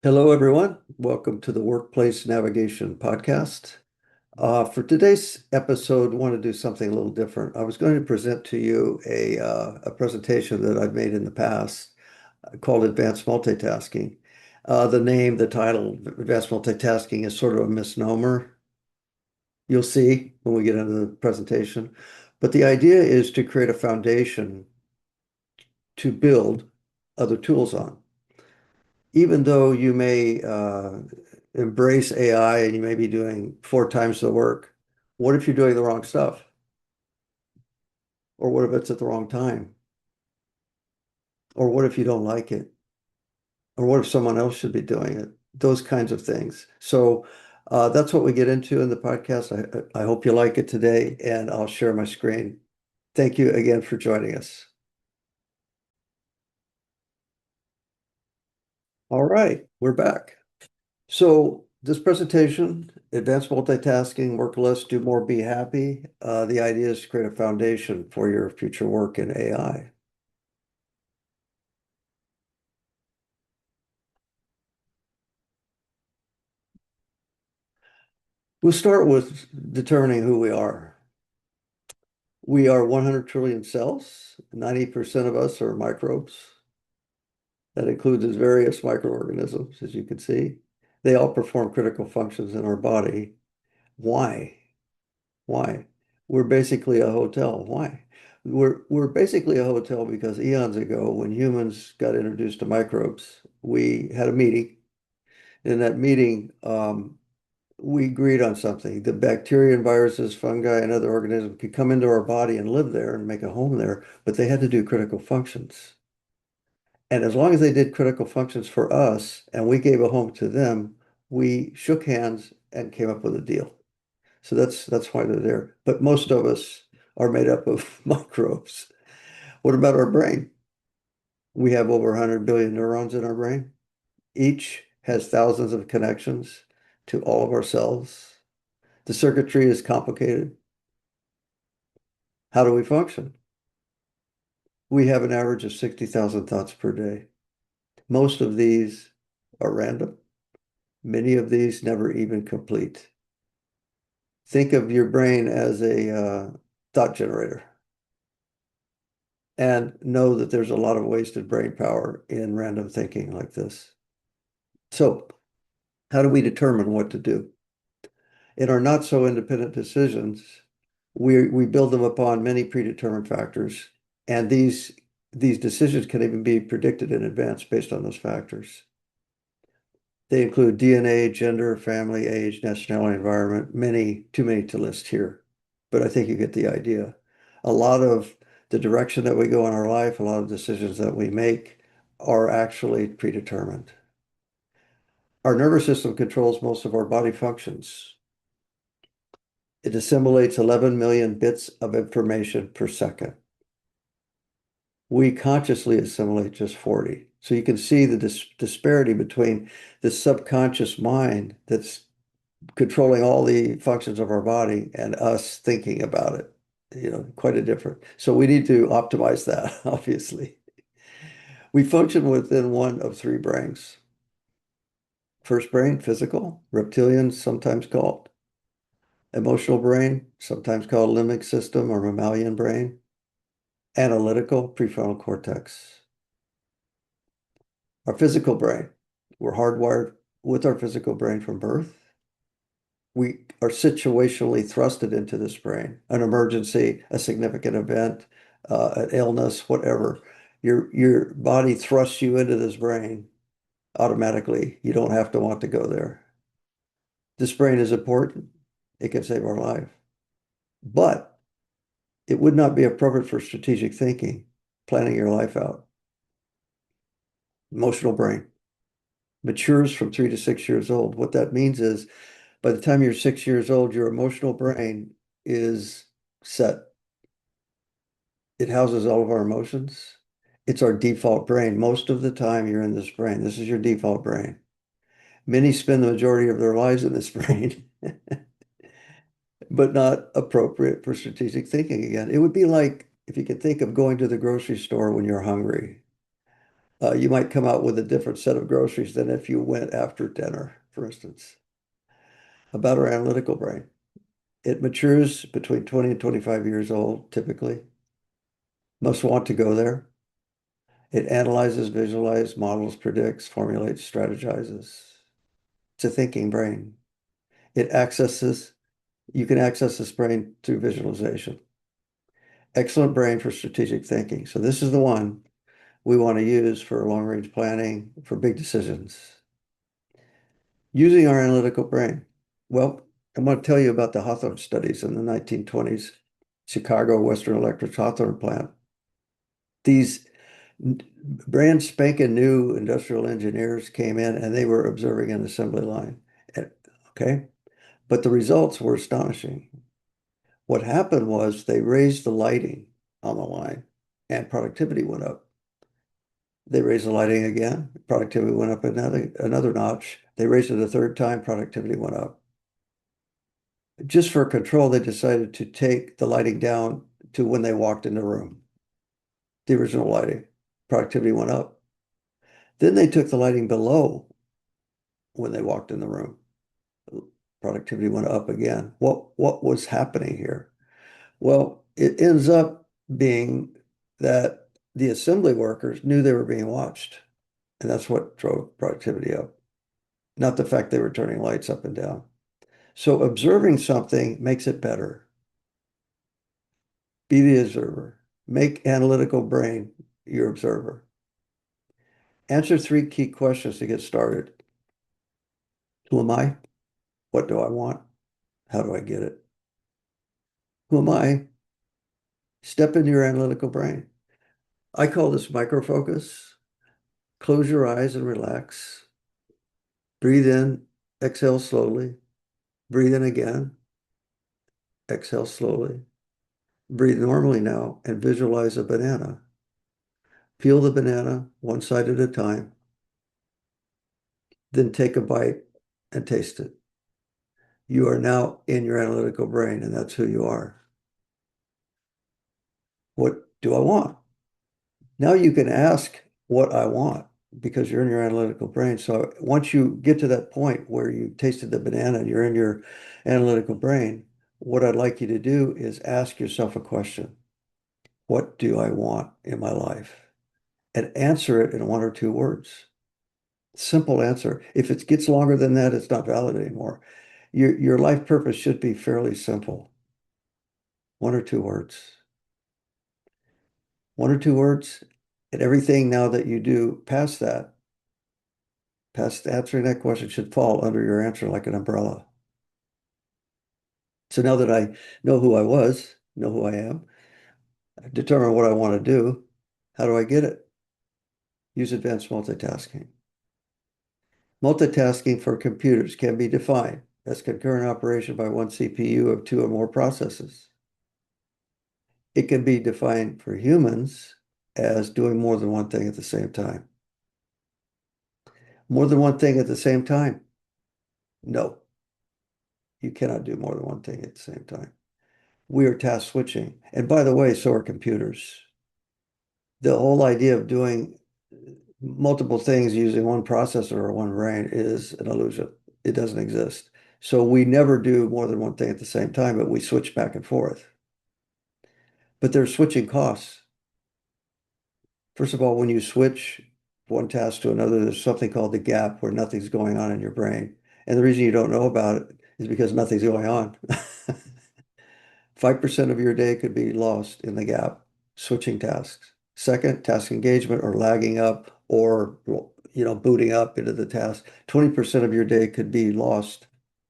Hello, everyone. Welcome to the Workplace Navigation Podcast. For today's episode, I want to do something a little different. I was going to present to you a presentation that I've made in the past called Advanced Multitasking. The title, Advanced Multitasking, is sort of a misnomer. You'll see when we get into the presentation. But the idea is to create a foundation to build other tools on. Even though you may embrace AI and you may be doing four times the work, what if you're doing the wrong stuff? Or what if it's at the wrong time? Or what if you don't like it? Or what if someone else should be doing it? Those kinds of things. So that's what we get into in the podcast. I hope you like it today, and I'll share my screen. Thank you again for joining us. All right, we're back. So this presentation, advanced multitasking, work less, do more, be happy. The idea is to create a foundation for your future work in AI. We'll start with determining who we are. We are 100 trillion cells. 90% of us are microbes. That includes various microorganisms, as you can see. They all perform critical functions in our body. Why? Why? We're basically a hotel. Why? We're basically a hotel because eons ago, when humans got introduced to microbes, we had a meeting. In that meeting, we agreed on something. The bacteria and viruses, fungi, and other organisms could come into our body and live there and make a home there, but they had to do critical functions. And as long as they did critical functions for us and we gave a home to them, we shook hands and came up with a deal. So that's why they're there. But most of us are made up of microbes. What about our brain? We have over 100 billion neurons in our brain. Each has thousands of connections to all of our cells. The circuitry is complicated. How do we function? We have an average of 60,000 thoughts per day. Most of these are random. Many of these never even complete. Think of your brain as a thought generator. And know that there's a lot of wasted brain power in random thinking like this. So, how do we determine what to do? In our not so independent decisions, we build them upon many predetermined factors, and these decisions can even be predicted in advance based on those factors. They include DNA, gender, family, age, nationality, environment, too many to list here, but I think you get the idea. A lot of the direction that we go in our life, a lot of decisions that we make are actually predetermined. Our nervous system controls most of our body functions. It assimilates 11 million bits of information per second. We consciously assimilate just 40. So you can see the disparity between the subconscious mind that's controlling all the functions of our body and us thinking about it. Quite a different. So we need to optimize that, obviously. We function within one of three brains. First brain, physical, reptilian, sometimes called. Emotional brain, sometimes called limbic system or mammalian brain. Analytical, prefrontal cortex. Our physical brain, we're hardwired with our physical brain from birth. We are situationally thrusted into this brain, an emergency, a significant event, an illness, whatever. Your body thrusts you into this brain automatically. You don't have to want to go there. This brain is important. It can save our life. But it would not be appropriate for strategic thinking, planning your life out. Emotional brain matures from 3 to 6 years old. What that means is by the time you're 6 years old, your emotional brain is set. It houses all of our emotions. It's our default brain. Most of the time you're in this brain. This is your default brain. Many spend the majority of their lives in this brain, but not appropriate for strategic thinking again. It would be like if you could think of going to the grocery store when you're hungry. You might come out with a different set of groceries than if you went after dinner, for instance. About our analytical brain. It matures between 20 and 25 years old, typically. Most want to go there. It analyzes, visualizes, models, predicts, formulates, strategizes. It's a thinking brain. It accesses, you can access this brain through visualization. Excellent brain for strategic thinking. So this is the one we want to use for long-range planning, for big decisions. Using our analytical brain. Well, I'm going to tell you about the Hawthorne studies in the 1920s, Chicago Western Electric's Hawthorne plant. These brand spanking new industrial engineers came in and they were observing an assembly line. Okay. But the results were astonishing. What happened was they raised the lighting on the line and productivity went up. They raised the lighting again, productivity went up another notch. They raised it a third time, productivity went up. Just for control, they decided to take the lighting down to when they walked in the room. The original lighting, productivity went up. Then they took the lighting below when they walked in the room. Productivity went up again. What was happening here? Well, it ends up being that the assembly workers knew they were being watched, and that's what drove productivity up, not the fact they were turning lights up and down. So observing something makes it better. Be the observer. Make analytical brain your observer. Answer 3 key questions to get started. Who am I? What do I want? How do I get it? Who am I? Step into your analytical brain. I call this micro focus. Close your eyes and relax. Breathe in, exhale slowly. Breathe in again. Exhale slowly. Breathe normally now and visualize a banana. Peel the banana one side at a time. Then take a bite and taste it. You are now in your analytical brain, and that's who you are. What do I want? Now you can ask what I want because you're in your analytical brain. So once you get to that point where you tasted the banana and you're in your analytical brain, what I'd like you to do is ask yourself a question. What do I want in my life? And answer it in 1 or 2 words. Simple answer. If it gets longer than that, it's not valid anymore. Your life purpose should be fairly simple. 1 or 2 words. 1 or 2 words, and everything now that you do past that, past answering that question should fall under your answer like an umbrella. So now that I know who I was, know who I am, I determine what I want to do, how do I get it? Use advanced multitasking. Multitasking for computers can be defined as concurrent operation by one CPU of 2 or more processes. It can be defined for humans as doing more than one thing at the same time. More than one thing at the same time? No, you cannot do more than one thing at the same time. We are task switching. And by the way, so are computers. The whole idea of doing multiple things using one processor or one brain is an illusion. It doesn't exist. So we never do more than one thing at the same time, but we switch back and forth. But there's switching costs. First of all, when you switch one task to another, there's something called the gap where nothing's going on in your brain. And the reason you don't know about it is because nothing's going on. 5% of your day could be lost in the gap, switching tasks. Second, task engagement or lagging up or booting up into the task. 20% of your day could be lost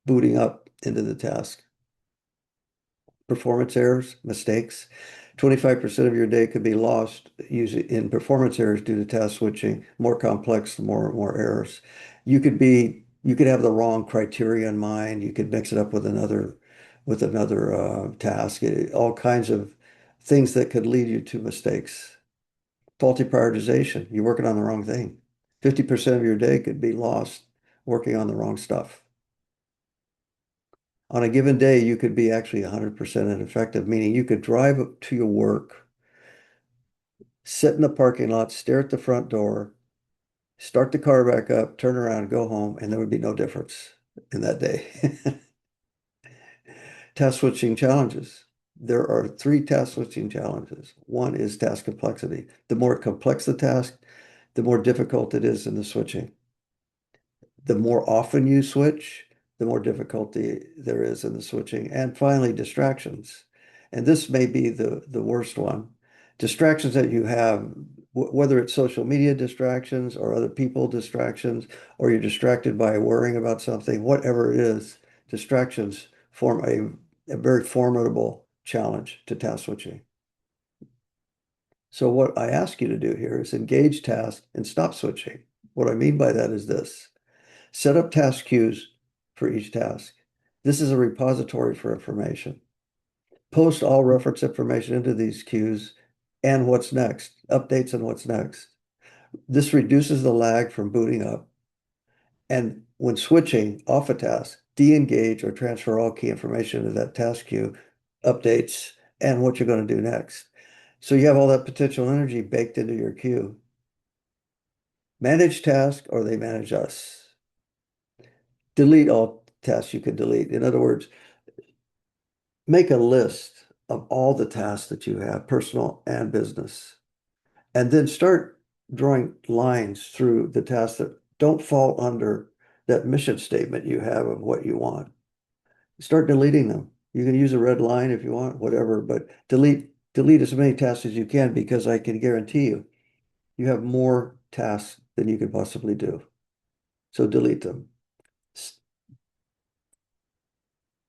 booting up into the task. Performance errors, mistakes. 25% of your day could be lost in performance errors due to task switching. More complex, the more errors. You could have the wrong criteria in mind. You could mix it up with another task. All kinds of things that could lead you to mistakes. Faulty prioritization. You're working on the wrong thing. 50% of your day could be lost working on the wrong stuff. On a given day, you could be actually 100% ineffective, meaning you could drive up to your work, sit in the parking lot, stare at the front door, Start the car back up, turn around, go home, and there would be no difference in that day. Task switching challenges. There are three task switching challenges. One is task complexity. The more complex the task, the more difficult it is in the switching. The more often you switch, the more difficulty there is in the switching. And finally, distractions. And this may be the worst one. Distractions that you have, whether it's social media distractions or other people distractions, or you're distracted by worrying about something, whatever it is, distractions form a very formidable challenge to task switching. So what I ask you to do here is engage task and stop switching. What I mean by that is this. Set up task queues for each task. This is a repository for information. Post all reference information into these queues and what's next, updates and what's next. This reduces the lag from booting up. And when switching off a task, de-engage or transfer all key information into that task queue, updates, and what you're going to do next. So you have all that potential energy baked into your queue. Manage tasks or they manage us. Delete all tasks you can delete. In other words, make a list of all the tasks that you have, personal and business, and then start drawing lines through the tasks that don't fall under that mission statement you have of what you want. Start deleting them. You can use a red line if you want, whatever, but delete as many tasks as you can because I can guarantee you, you have more tasks than you could possibly do. So delete them.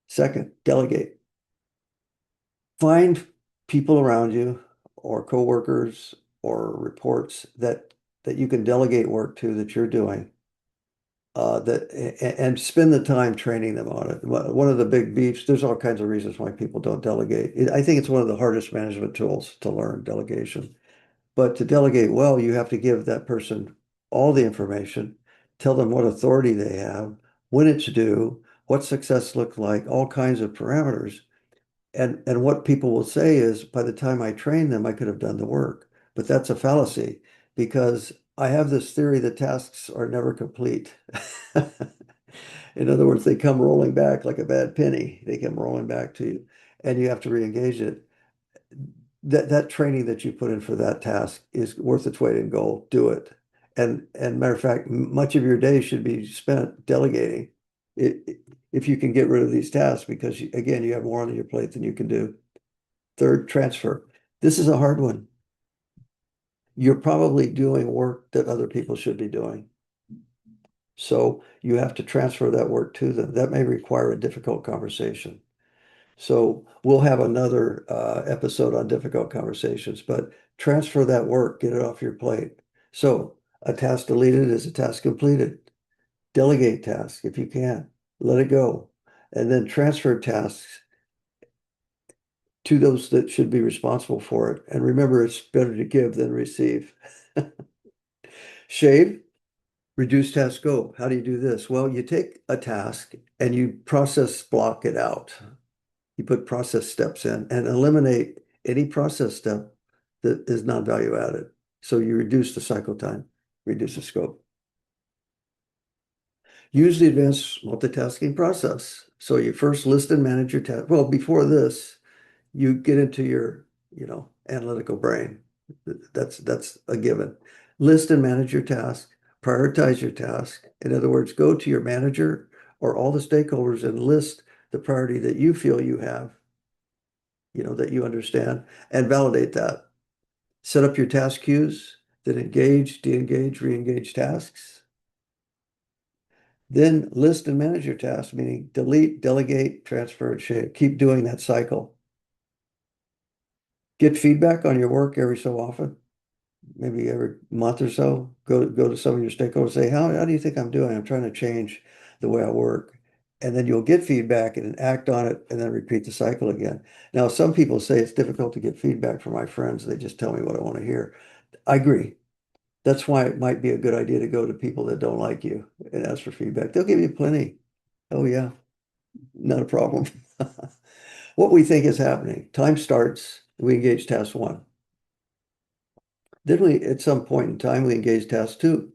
Second, delegate. Find people around you or coworkers or reports that you can delegate work to that you're doing. And spend the time training them on it. One of the big beefs, there's all kinds of reasons why people don't delegate. I think it's one of the hardest management tools to learn, delegation. But to delegate well, you have to give that person all the information, tell them what authority they have, when it's due, what success looks like, all kinds of parameters. And what people will say is, by the time I train them, I could have done the work. But that's a fallacy because I have this theory that tasks are never complete. In other words, they come rolling back like a bad penny. They come rolling back to you, and you have to re-engage it. That training that you put in for that task is worth its weight in gold. Do it. And matter of fact, much of your day should be spent delegating. If you can get rid of these tasks, because again, you have more on your plate than you can do. Third, transfer. This is a hard one. You're probably doing work that other people should be doing. So you have to transfer that work to them. That may require a difficult conversation. So we'll have another episode on difficult conversations, but transfer that work, get it off your plate. So a task deleted is a task completed. Delegate tasks if you can, let it go. And then transfer tasks to those that should be responsible for it. And remember, it's better to give than receive. Shave, reduce task scope. How do you do this? Well, you take a task and you process block it out. You put process steps in and eliminate any process step that is not value added. So you reduce the cycle time, reduce the scope. Use the advanced multitasking process. So you first list and manage your task. Well, before this, you get into your, analytical brain. That's a given. List and manage your task, prioritize your task. In other words, go to your manager or all the stakeholders and list the priority that you feel you have, that you understand, and validate that. Set up your task queues that engage, de-engage, re-engage tasks. Then list and manage your tasks, meaning delete, delegate, transfer, and share. Keep doing that cycle. Get feedback on your work every so often, maybe every month or so. Go to some of your stakeholders, say, how do you think I'm doing? I'm trying to change the way I work. And then you'll get feedback and then act on it and then repeat the cycle again. Now, some people say it's difficult to get feedback from my friends. They just tell me what I want to hear. I agree. That's why it might be a good idea to go to people that don't like you and ask for feedback. They'll give you plenty. Oh, yeah, not a problem. What we think is happening. Time starts, we engage task 1. Then at some point in time, we engage task 2.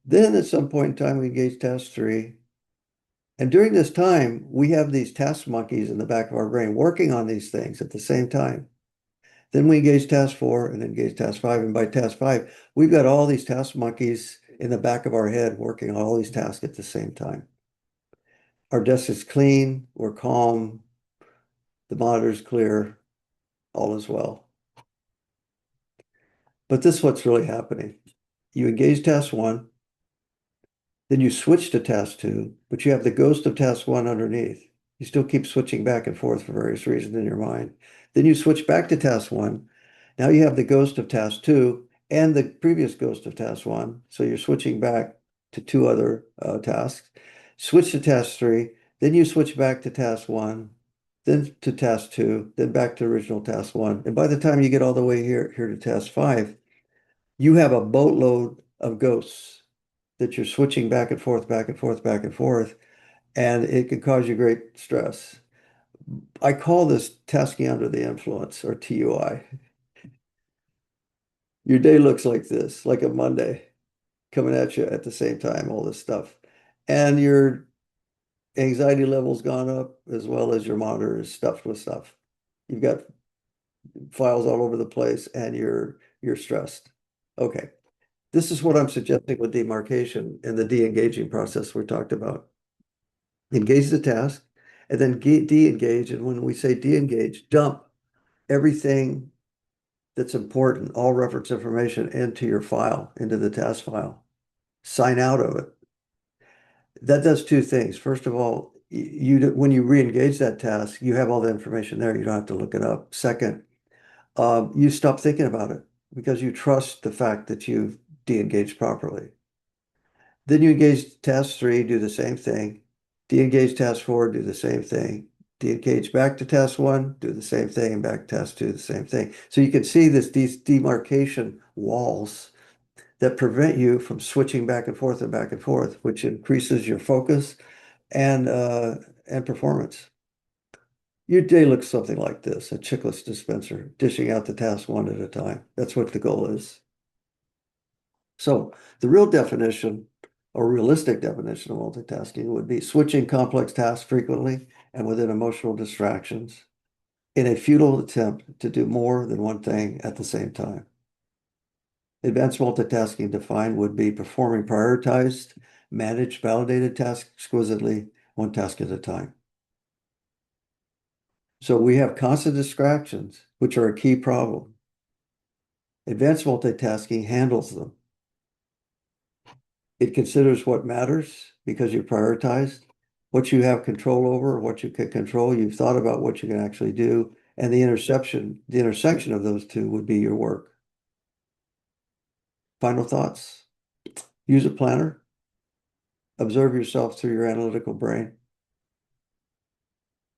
Then at some point in time, we engage task three. And during this time, we have these task monkeys in the back of our brain working on these things at the same time. Then we engage task four and engage task five. And by task five, we've got all these task monkeys in the back of our head working on all these tasks at the same time. Our desk is clean, we're calm, the monitor's clear, all is well. But this is what's really happening. You engage task one, then you switch to task two, but you have the ghost of task one underneath. You still keep switching back and forth for various reasons in your mind. Then you switch back to task one. Now you have the ghost of task two and the previous ghost of task one. So you're switching back to two other tasks. Switch to task three. Then you switch back to task one, then to task two, then back to original task one. And by the time you get all the way here to task five, you have a boatload of ghosts that you're switching back and forth, back and forth, back and forth, and it can cause you great stress. I call this tasking under the influence, or TUI. Your day looks like this, like a Monday coming at you at the same time, all this stuff. And your anxiety level's gone up as well as your monitor is stuffed with stuff. You've got files all over the place and you're stressed. Okay. This is what I'm suggesting with demarcation and the de-engaging process we talked about. Engage the task and then de-engage. And when we say de-engage, dump everything that's important, all reference information into your file, into the task file. Sign out of it. That does two things. First of all, when you re-engage that task, you have all the information there. You don't have to look it up. Second, you stop thinking about it because you trust the fact that you've de-engaged properly. Then you engage task three, do the same thing. De-engage task four, do the same thing. De-engage back to task one, do the same thing, and back to task two, the same thing. So you can see these demarcation walls that prevent you from switching back and forth, which increases your focus and performance. Your day looks something like this, a checklist dispenser, dishing out the tasks one at a time. That's what the goal is. So the real definition or realistic definition of multitasking would be switching complex tasks frequently and within emotional distractions in a futile attempt to do more than one thing at the same time. Advanced multitasking defined would be performing prioritized, managed, validated tasks exquisitely, one task at a time. So we have constant distractions, which are a key problem. Advanced multitasking handles them. It considers what matters because you prioritized, what you have control over, what you can control. You've thought about what you can actually do, and the intersection of those two would be your work. Final thoughts. Use a planner. Observe yourself through your analytical brain.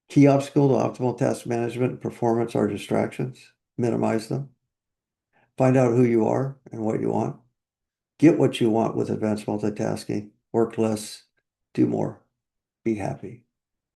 Key obstacle to optimal task management and performance are distractions. Minimize them. Find out who you are and what you want. Get what you want with advanced multitasking. Work less, do more, be happy.